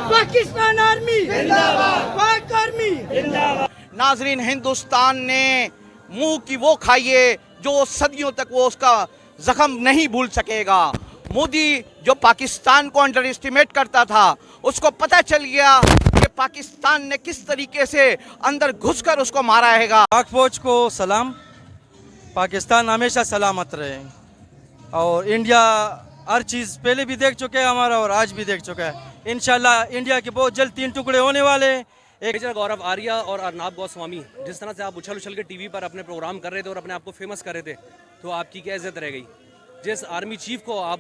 Pakistan army जिंदाबाद, पाक army जिंदाबाद। नाजरीन, हिंदुस्तान ने मुंह की वो खाई है जो सदियों तक वो उसका जख्म नहीं भूल सकेगा। मोदी जो पाकिस्तान को अंडर एस्टिमेट करता था, उसको पता चल गया कि पाकिस्तान ने किस तरीके से अंदर घुसकर उसको मारा हैगा। पाक फौज को सलाम। पाकिस्तान हमेशा सलामत रहे और इंडिया हर चीज़ पहले भी देख चुके हैं हमारा और आज भी देख चुका है। इंशाल्लाह इंडिया के बहुत जल्द 3 टुकड़े होने वाले हैं। एक मेजर गौरव आर्या और अर्नाब गोस्वामी, जिस तरह से आप उछल उछल के टीवी पर अपने प्रोग्राम कर रहे थे और अपने आप को फेमस कर रहे थे, तो आपकी क्या इज्जत रह गई? जिस आर्मी चीफ को आप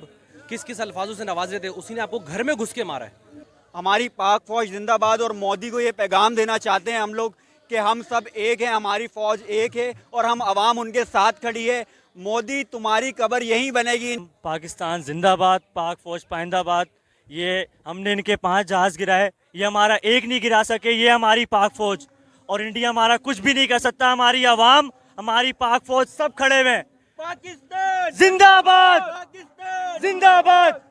किस किस अल्फाजों से नवाजे थे, उसी ने आपको घर में घुस के मारा है। हमारी पाक फौज जिंदाबाद। और मोदी को ये पैगाम देना चाहते हैं हम लोग कि हम सब एक हैं, हमारी फौज एक है और हम आवाम उनके साथ खड़ी है। मोदी तुम्हारी कब्र यहीं बनेगी। पाकिस्तान जिंदाबाद, पाक फौज पाइंदाबाद। ये हमने इनके 5 जहाज गिराए, ये हमारा एक नहीं गिरा सके। ये हमारी पाक फौज और इंडिया हमारा कुछ भी नहीं कर सकता। हमारी आवाम, हमारी पाक फौज सब खड़े हुए हैं। पाकिस्तान जिंदाबाद, पाकिस्तान जिंदाबाद।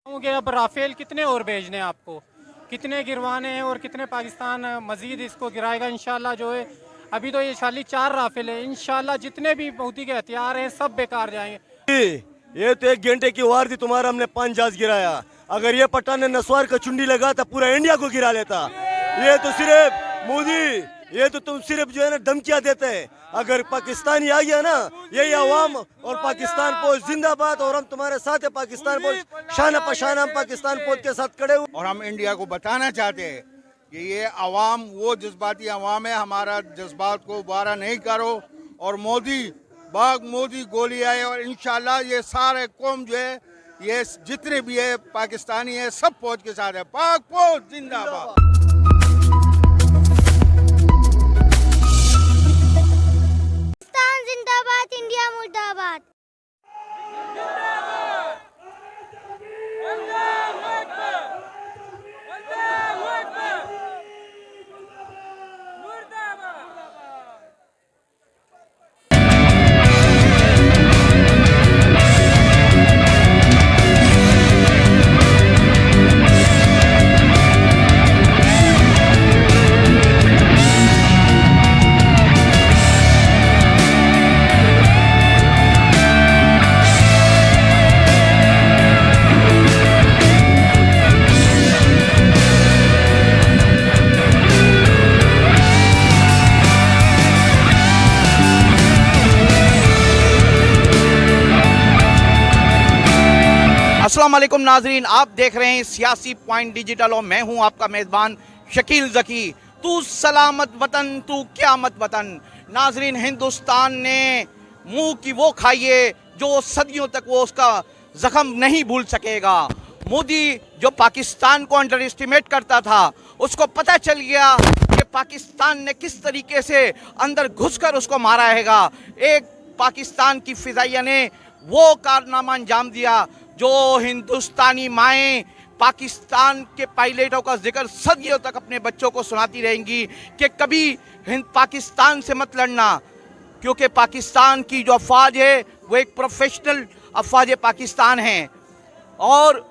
अब राफेल कितने और भेजने हैं आपको, कितने गिरवाने हैं और कितने पाकिस्तान मजीद इसको गिराएगा इंशाल्लाह। जो है अभी तो ये खाली 4 राफेल है, इंशाल्लाह जितने भी मोदी के हथियार हैं सब बेकार जाएंगे। ये तो 1 घंटे की वार थी तुम्हारा, हमने 5 जहाज गिराया। अगर ये पठान ने नस्वार का चुंडी लगा था पूरा इंडिया को गिरा लेता। ये तो सिर्फ मोदी, ये तो तुम सिर्फ जो है ना धमकियां देते हैं। अगर पाकिस्तानी आ गया ना, यही अवाम और पाकिस्तान फौज जिंदाबाद और हम तुम्हारे साथ है। पाकिस्तान फौज शान पशान, हम पाकिस्तान फौज के साथ खड़े हुए। और हम इंडिया को बताना चाहते हैं कि ये अवाम वो जज्बाती अवाम है, हमारा जज्बात को बारा नहीं करो। और मोदी बाग मोदी गोली आए और इंशाल्लाह ये सारे कौम जो है, ये जितने भी है पाकिस्तानी है, सब फौज के साथ है। पाक फौज जिंदाबाद। जिंदाबाद, इंडिया मुर्दाबाद। अस्सलाम वालेकुम नाजरीन, आप देख रहे हैं सियासी पॉइंट डिजिटल और मैं हूं आपका मेज़बान शकील ज़की। तू सलामत वतन, तू क़यामत वतन। नाजरीन, हिंदुस्तान ने मुंह की वो खाई है जो सदियों तक वो उसका जख्म नहीं भूल सकेगा। मोदी जो पाकिस्तान को अंडर एस्टिमेट करता था, उसको पता चल गया कि पाकिस्तान ने किस तरीके से अंदर घुसकर उसको मारा हैगा। एक पाकिस्तान की फ़िज़ाइया ने वो कारनामा अंजाम दिया जो हिंदुस्तानी माएँ पाकिस्तान के पायलटों का जिक्र सदियों तक अपने बच्चों को सुनाती रहेंगी कि कभी पाकिस्तान से मत लड़ना, क्योंकि पाकिस्तान की जो अफवाज है वो एक प्रोफेशनल अफवाज पाकिस्तान हैं। और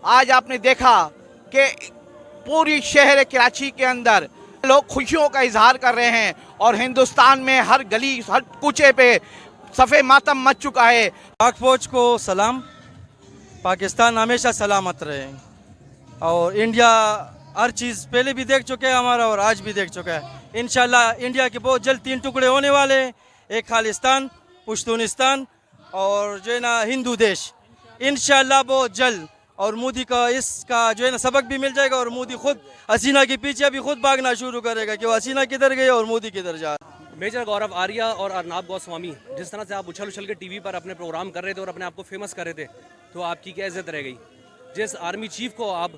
आज आपने देखा कि पूरी शहर कराची के अंदर लोग खुशियों का इजहार कर रहे हैं और हिंदुस्तान में हर गली हर कूचे पे सफ़े मातम मच चुका है। पाक फौज को सलाम। पाकिस्तान हमेशा सलामत रहे और इंडिया हर चीज़ पहले भी देख चुके हैं हमारा और आज भी देख चुका है। इंशाल्लाह इंडिया के बहुत जल्द 3 टुकड़े होने वाले हैं। एक खालिस्तान, पुश्तूनिस्तान और जो है ना हिंदू देश, इंशाल्लाह बहुत जल्द। और मोदी का इसका जो है ना सबक भी मिल जाएगा और मोदी खुद हसीना के पीछे भी खुद भागना शुरू करेगा कि वो हसीना किधर गई और मोदी किधर जा। मेजर गौरव आर्या और अर्नाब गोस्वामी, जिस तरह से आप उछल उछल के टीवी पर अपने प्रोग्राम कर रहे थे और अपने आप को फेमस कर रहे थे, तो आपकी क्या इज्जत रह गई? जिस आर्मी चीफ को आप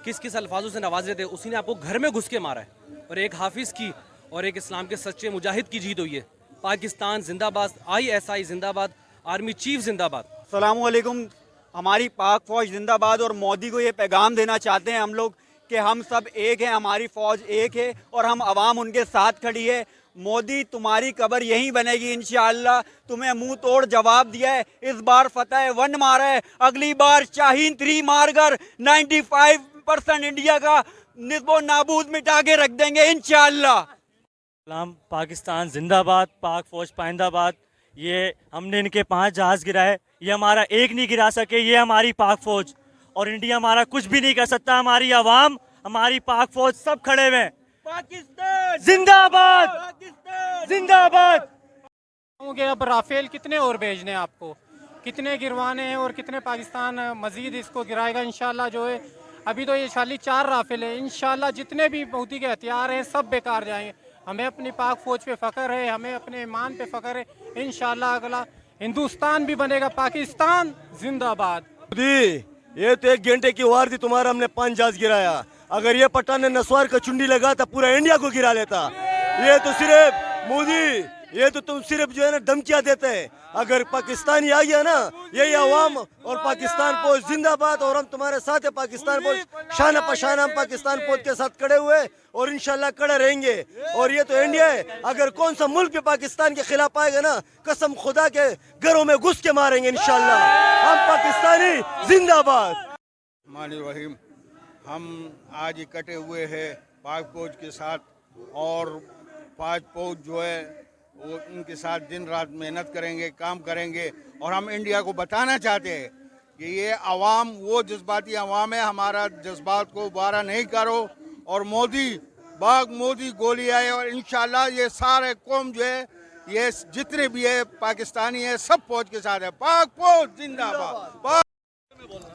किस किस अल्फाजों से नवाजे थे, उसी ने आपको घर में घुस के मारा है। और एक हाफिज़ की और एक इस्लाम के सच्चे मुजाहिद की जीत हुई है। पाकिस्तान जिंदाबाद, ISI जिंदाबाद, आर्मी चीफ जिंदाबाद। अस्सलाम वालेकुम। हमारी पाक फौज जिंदाबाद। और मोदी को ये पैगाम देना चाहते हैं हम लोग कि हम सब एक हैं, हमारी फौज एक है और हम आवाम उनके साथ खड़ी है। मोदी तुम्हारी कब्र यहीं बनेगी इंशाअल्लाह। तुम्हें मुंह तोड़ जवाब दिया है। इस बार फतेह 1 मारा है, अगली बार शाहीन 3 मारकर 95 1% इंडिया का निस्बो नाबूद मिटा के रख देंगे इंशाअल्लाह। सलाम पाकिस्तान जिंदाबाद, पाक फौज पाइंदाबाद। ये हमने इनके 5 जहाज गिराए, ये हमारा एक नहीं गिरा सके, ये हमारी पाक फौज। और इंडिया हमारा कुछ भी नहीं कर सकता, हमारी आवाम, हमारी पाक फौज सब खड़े हुए हैं। पाकिस्तान जिंदाबाद, पाकिस्तान जिंदाबाद। होंगे अब राफेल कितने और भेजने हैं आपको, कितने गिरवाने हैं और कितने पाकिस्तान मजीद इसको गिराएगा इंशाल्लाह। जो है अभी तो ये खाली 4 राफेल है, इंशाल्लाह जितने भी मोदी के हथियार हैं सब बेकार जाएंगे। हमें अपनी पाक फौज पे फ़ख्र है, हमें अपने ईमान पे फ़ख्र है। इंशाल्लाह अगला हिंदुस्तान भी बनेगा। पाकिस्तान जिंदाबाद। मोदी, ये तो 1 घंटे की वार थी तुम्हारा, हमने 5 जहाज गिराया। अगर ये पठान ने नस्वार का चुंडी लगा तो पूरा इंडिया को गिरा लेता। ये तो सिर्फ मोदी, ये तो तुम सिर्फ जो है ना धमकियां देते हैं। अगर पाकिस्तानी आ गया ना, यही अवाम और पाकिस्तान फौज जिंदाबाद, और हम तुम्हारे साथ है। पाकिस्तान फौज शाना पशाना, हम पाकिस्तान फौज के साथ खड़े हुए और इंशाल्लाह खड़े रहेंगे। और ये तो इंडिया है, अगर कौन सा मुल्क भी पाकिस्तान के खिलाफ आएगा ना, कसम खुदा के घरों में घुस के मारेंगे इंशाल्लाह। हम पाकिस्तानी जिंदाबाद। रहीम, हम आज इकट्ठे हुए हैं पाक फौज के साथ, और पाक फौज जो है वो उनके साथ दिन रात मेहनत करेंगे, काम करेंगे। और हम इंडिया को बताना चाहते हैं कि ये अवाम वो जज्बाती अवाम है, हमारा जज्बात को बारा नहीं करो। और मोदी बाग मोदी गोली आए, और इंशाल्लाह ये सारे कौम जो है, ये जितने भी है पाकिस्तानी है, सब फौज के साथ है। पाक फौज जिंदाबाद।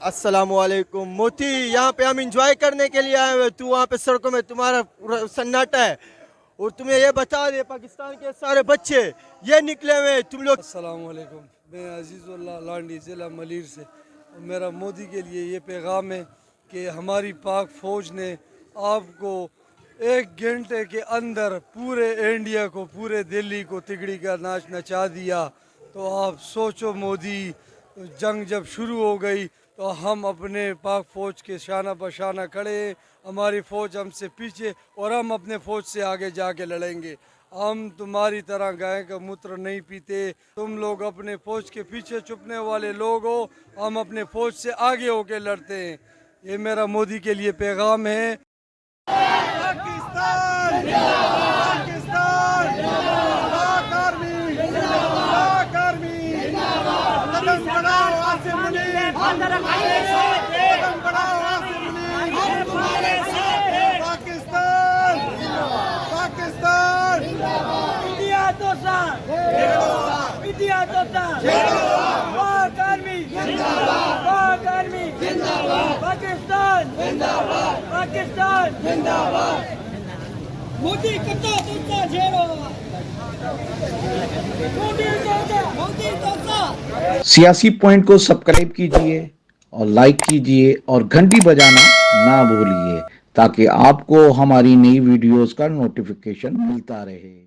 अस्सलामुअलैकुम। मोती, यहाँ पे हम इंजॉय करने के लिए आए हुए, तू वहाँ पे सड़कों में तुम्हारा सन्नाटा है, और तुम्हें ये बता दे पाकिस्तान के सारे बच्चे ये निकले हुए तुम लोग। अस्सलामुअलैकुम, मैं अजीज़ुल्लाह लांडी ज़िला मलीर से। मेरा मोदी के लिए ये पैगाम है कि हमारी पाक फ़ौज ने आपको 1 घंटे के अंदर पूरे इंडिया को, पूरे दिल्ली को तिगड़ी का नाच नचा दिया। तो आप सोचो मोदी, जंग जब शुरू हो गई तो हम अपने पाक फ़ौज के शाना बशाना खड़े, हमारी फ़ौज हमसे पीछे, और हम अपने फ़ौज से आगे जाके लड़ेंगे। हम तुम्हारी तरह गाय का मूत्र नहीं पीते, तुम लोग अपने फ़ौज के पीछे छुपने वाले लोग हो, हम अपने फ़ौज से आगे होके लड़ते हैं। ये मेरा मोदी के लिए पैगाम है। पाकिस्तान पाकिस्तान पाक आर्मी पाक आर्मी कदम बढ़ाओ आसिम मुनीर, कदम बढ़ाओ आसिम मुनीर। पाकिस्तान पाकिस्तान इंडिया तो साथ, इंडिया तो साथ। पाक आर्मी पाक आर्मी पाकिस्तान पाकिस्तान जिंदाबाद। मोदी कट्टा तुमचा झेरो, मोदी तो सियासी पॉइंट को सब्सक्राइब कीजिए और लाइक कीजिए और घंटी बजाना ना भूलिए, ताकि आपको हमारी नई वीडियोस का नोटिफिकेशन मिलता रहे।